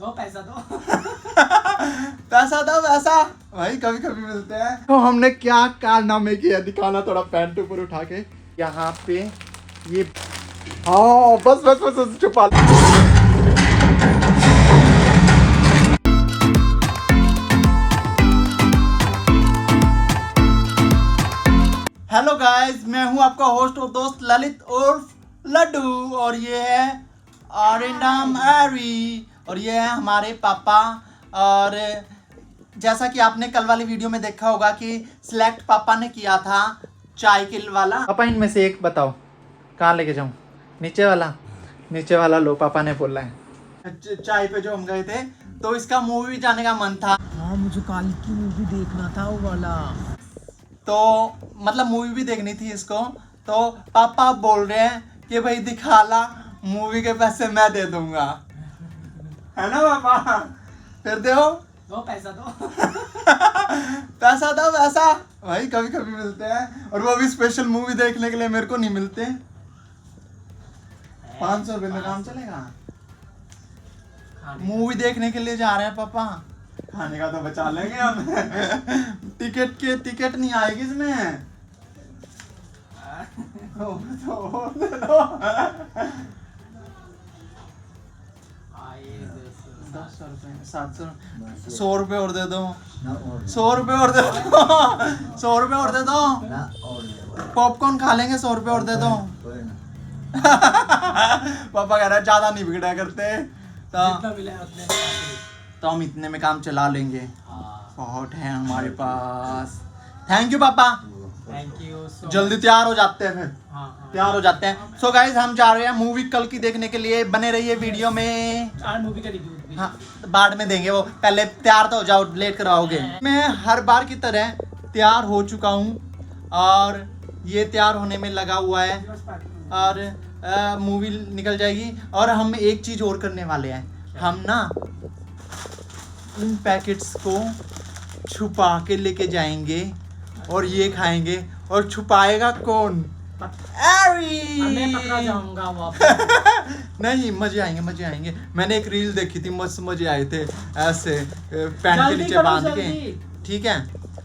दो पैसा दो पैसा दो पैसा भाई, कभी कभी मिलते हैं। तो हमने क्या कारनामे किया, दिखाना थोड़ा पैंट ऊपर उठा के यहाँ पे ये। हाँ बस बस बस, बस छुपा। हेलो गाइस, मैं हूं आपका होस्ट और दोस्त ललित उर्फ लड्डू, और ये है आरिंडम एरी, और ये है हमारे पापा। और जैसा कि आपने कल वाली वीडियो में देखा होगा कि सिलेक्ट पापा ने किया था चाय किल वाला। पापा इनमें से एक बताओ कहाँ लेके जाऊं? नीचे वाला? नीचे वाला लो, पापा ने बोला है। चाय पे जो हम गए थे, तो इसका मूवी जाने का मन था। हाँ, मुझे कल की मूवी देखना था वो वाला। तो मतलब मूवी भी देखनी थी इसको। तो पापा बोल रहे हैं कि भाई दिखा ला, मूवी के पैसे मैं दे दूंगा, है ना पापा? फिर दो पैसा दो पैसा दो पैसा भाई, कभी कभी मिलते हैं, और वो भी स्पेशल मूवी देखने के लिए मेरे को नहीं मिलते। 500 रुपये में काम चलेगा? मूवी देखने के लिए जा रहे हैं पापा, खाने का तो बचा लेंगे हम टिकट नहीं आएगी इसमें। ₹700 ₹100 और दे दो, 100 रुपये और दे दो 100 रुपये और दे दो, पॉपकॉर्न खा लेंगे, 100 रुपये और दे दो पापा कह रहे ज्यादा नहीं बिगड़ा करते, तो हम इतने में काम चला लेंगे। बहुत है हमारे पास। थैंक यू पापा, थैंक यू। जल्दी तैयार हो जाते हैं, फिर तैयार हो जाते हैं। सो गाइस, हम जा रहे हैं मूवी कल की देखने के लिए। बने रहिए वीडियो में। मूवी का रिव्यू हाँ, बाद में देंगे वो, पहले तैयार तो हो जाओ, लेट कराओगे। मैं हर बार की तरह तैयार हो चुका हूँ, और ये तैयार होने में लगा हुआ है, और मूवी निकल जाएगी। और हम एक चीज़ और करने वाले हैं, हम ना इन पैकेट्स को छुपा के लेके जाएंगे और ये खाएंगे। और छुपाएगा कौन? मैं पकड़ा जाऊंगा वापस नहीं, मजे आएंगे। मैंने एक रील देखी थी, मस्त मजे आए थे, ऐसे पैंट के नीचे बांध के। ठीक है,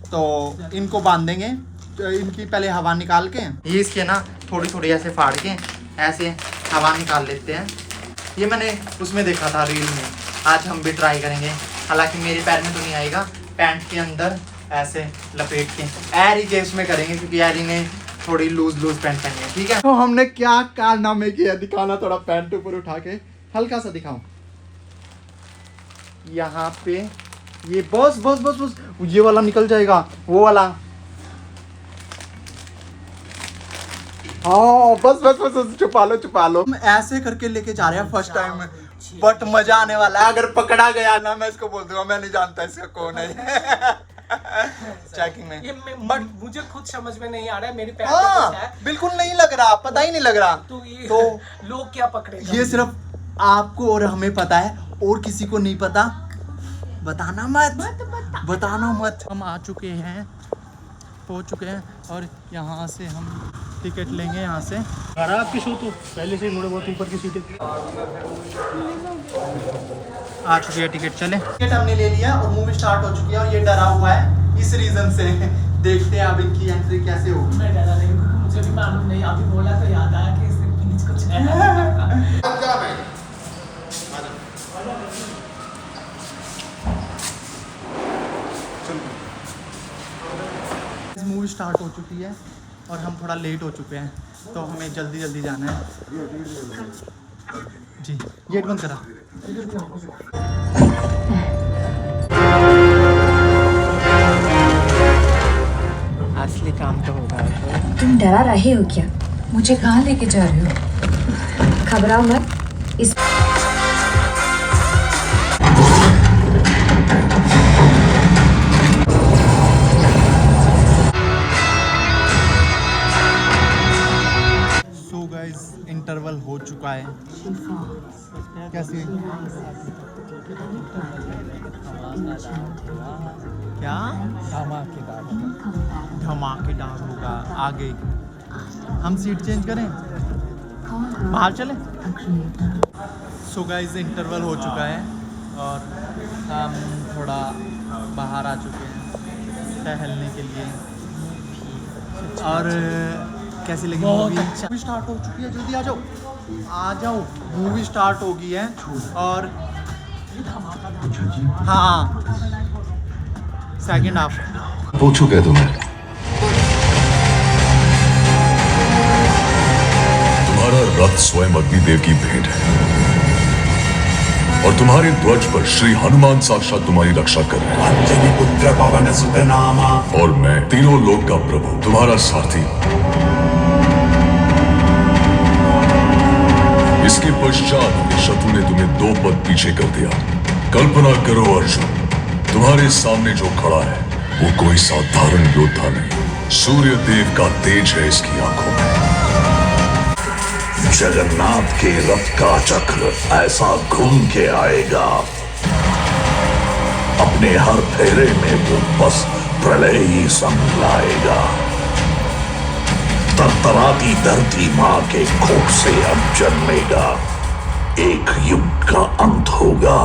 तो इनको बांधेंगे, तो इनकी पहले हवा निकाल के, ये इसके ना थोड़ी थोड़ी ऐसे फाड़ के ऐसे हवा निकाल लेते हैं। ये मैंने उसमें देखा था रील में, आज हम भी ट्राई करेंगे। हालांकि मेरे पैर में तो नहीं आएगा, पैंट के अंदर ऐसे लपेट के एरी के उसमें करेंगे, क्योंकि एरी ने थोड़ी लूज पैंट पहनी है। ठीक है, तो हमने क्या कारनामे किया, दिखाना थोड़ा पैंट ऊपर उठा के, हल्का सा दिखाऊं। यहाँ पे ये बस ये वाला निकल जाएगा, वो वाला। हाँ बस छुपा लो। हम ऐसे करके लेके जा रहे हैं फर्स्ट टाइम में, बट मजा आने वाला है। अगर पकड़ा गया ना, मैं इसको बोल दूंगा मैं नहीं जानता इसका कौन है चेकिंग में। ये बट मुझे खुद समझ में नहीं आ रहा है, मेरे पैर हाँ, पे है। बिल्कुल नहीं लग रहा, पता ही नहीं लग रहा। तो लोग क्या पकड़ेगा? ये सिर्फ आपको और हमें पता है, और किसी को नहीं पता। बताना मत। हम आ चुके हैं, हो चुके हैं, और यहाँ से हम टिकट लेंगे। यहाँ से आपकी शो तो पहले से थोड़े बहुत ऊपर की सीटें आ चुकी है टिकट। चले, टिकट हमने ले लिया और मूवी स्टार्ट हो चुकी है, और ये डरा हुआ है इस रीजन से। देखते हैं अब इनकी एंट्री कैसे होगी। मैं डरा नहीं हूँ, मुझे भी मालूम नहीं, अभी बोला तो याद आया कि इसमें प्लीज कुछ है मूवी स्टार्ट हो चुकी है, और हम थोड़ा लेट हो चुके हैं, तो हमें जल्दी जाना है। जी, गेट बंद करा। असली काम तो होगा। तुम डरा रहे हो क्या? मुझे कहाँ लेके जा रहे हो? घबराओ मत। इस इंटरवल हो चुका है। कैसे? क्या? धमाकेदार होगा। आगे हम सीट चेंज करें, बाहर चलें। सो गाइस, इंटरवल हो चुका है और हम थोड़ा बाहर आ चुके हैं टहलने के लिए। और कैसी लगी बहुत मूवी? अच्छा। मूवी स्टार्ट हो चुकी है, जल्दी आ जाओ, आ जाओ। मूवी स्टार्ट हो गई है और हाँ सेकंड हाफ हो चुका है तुम्हें। तुम्हारा रथ स्वयं अग्निदेव की भेंट है और तुम्हारे ध्वज पर श्री हनुमान साक्षात तुम्हारी रक्षा कर रहे हैं। अंजनी पुत्र पवन सुत नामा। और मैं तीनों लोक का प्रभु तुम्हारा सारथी। इसके पश्चात शत्रु ने तुम्हें 2 पद पीछे कर दिया। कल्पना करो अर्जुन, तुम्हारे सामने जो खड़ा है वो कोई साधारण योद्धा नहीं, सूर्य देव का तेज है इसकी आंखों में। जगन्नाथ के रथ का चक्र ऐसा घूम के आएगा, अपने हर फेरे में वो बस प्रलय ही संग लाएगा। तरतराती धरती मां के कोख से अब जन्मेगा, एक युग का अंत होगा,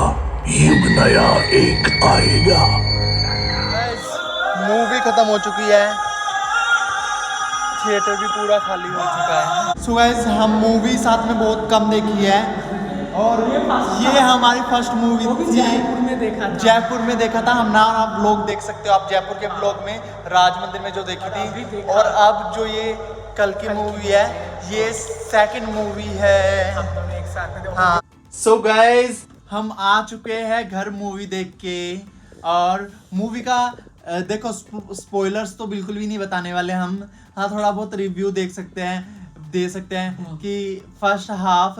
युग नया एक आएगा। मूवी खत्म हो चुकी है, थिएटर भी पूरा खाली हो चुका है। सो गाइस हम मूवी साथ में बहुत कम देखी है और ये हमारी फर्स्ट मूवी थी। जयपुर में देखा था। जयपुर में देखा था हम ना, आप ब्लॉग देख सकते हो आप जयपुर के ब्लॉग में, राज मंदिर में जो देखी थी। और अब जो ये कल की मूवी है ये सेकंड मूवी है। हम दोनों एक साथ में हाँ सो गाइस हम आ चुके हैं घर मूवी देख के। और मूवी का देखो स्पॉयलर्स तो बिल्कुल भी नहीं बताने वाले हम। हाँ थोड़ा बहुत रिव्यू दे सकते हैं कि फर्स्ट हाफ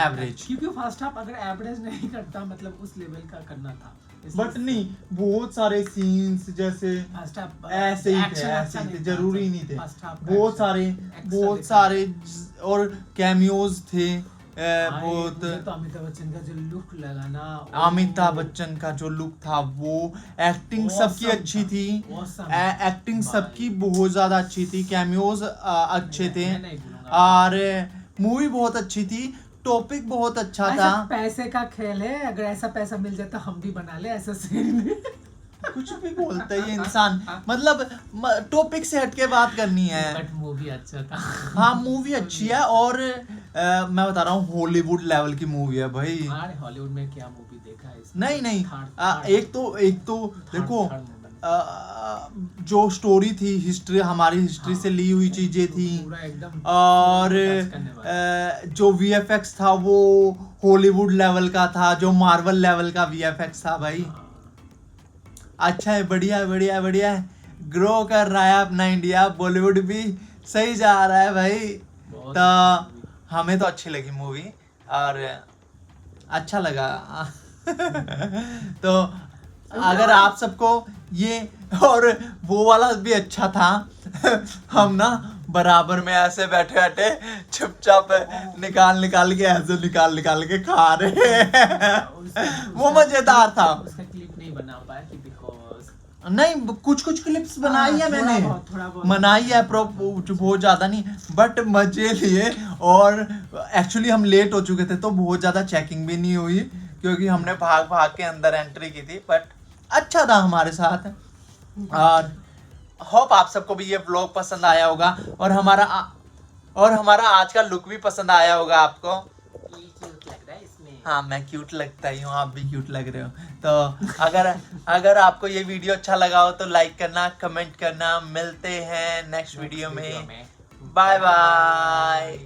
एवरेज क्योंकि फर्स्ट हाफ अगर एवरेज नहीं करता मतलब उस लेवल का करना था। बट नहीं बहुत सारे सीन्स जैसे फर्स्ट हाफ ऐसे ही थे, जरूरी नहीं थे। बहुत सारे और कैमियोज थे बहुत। तो अमिताभ बच्चन का जो लुक लगा ना, अमिताभ बच्चन का जो लुक था वो, एक्टिंग सबकी अच्छी थी, एक्टिंग सबकी बहुत ज्यादा अच्छी थी, कैमियोज अच्छे थे और मूवी बहुत अच्छी थी। टॉपिक बहुत अच्छा था। पैसे का खेल है, अगर ऐसा पैसा मिल जाए तो हम भी बना ले ऐसा सीन। कुछ भी बोलता है ये इंसान, मतलब टॉपिक से हटके बात करनी है। बट मूवी अच्छा था। हाँ मूवी अच्छी है और मैं बता रहा हूँ हॉलीवुड लेवल की मूवी है भाई। अरे हॉलीवुड में क्या मूवी देखा है नहीं एक तो देखो जो स्टोरी थी, हिस्ट्री हमारी हिस्ट्री से ली हुई चीजें थी और जो VFX था वो हॉलीवुड लेवल का था, जो मार्वल लेवल का VFX था भाई। अच्छा है, बढ़िया है, ग्रो कर रहा है अपना इंडिया, बॉलीवुड भी सही जा रहा है भाई। तो हमें तो अच्छी लगी मूवी और अच्छा लगा। तो अगर आप सबको ये और वो वाला भी अच्छा था हम ना बराबर में ऐसे बैठे चुपचाप निकाल के ऐसे निकाल के खा रहे वो मजेदार था। उसका क्लिप नहीं बना पाया नहीं, कुछ क्लिप्स बनाई है मैंने, बनाई है बहुत ज्यादा नहीं बट मजे लिए। और एक्चुअली हम लेट हो चुके थे तो बहुत ज्यादा चेकिंग भी नहीं हुई क्योंकि हमने भाग के अंदर एंट्री की थी। बट अच्छा था हमारे साथ और होप आप सबको भी ये व्लॉग पसंद आया होगा और हमारा आज का लुक भी पसंद आया होगा आपको। हाँ मैं क्यूट लगता ही हूँ, आप भी क्यूट लग रहे हो। तो अगर आपको ये वीडियो अच्छा लगा हो तो लाइक करना, कमेंट करना। मिलते हैं नेक्स्ट वीडियो में। Bye bye.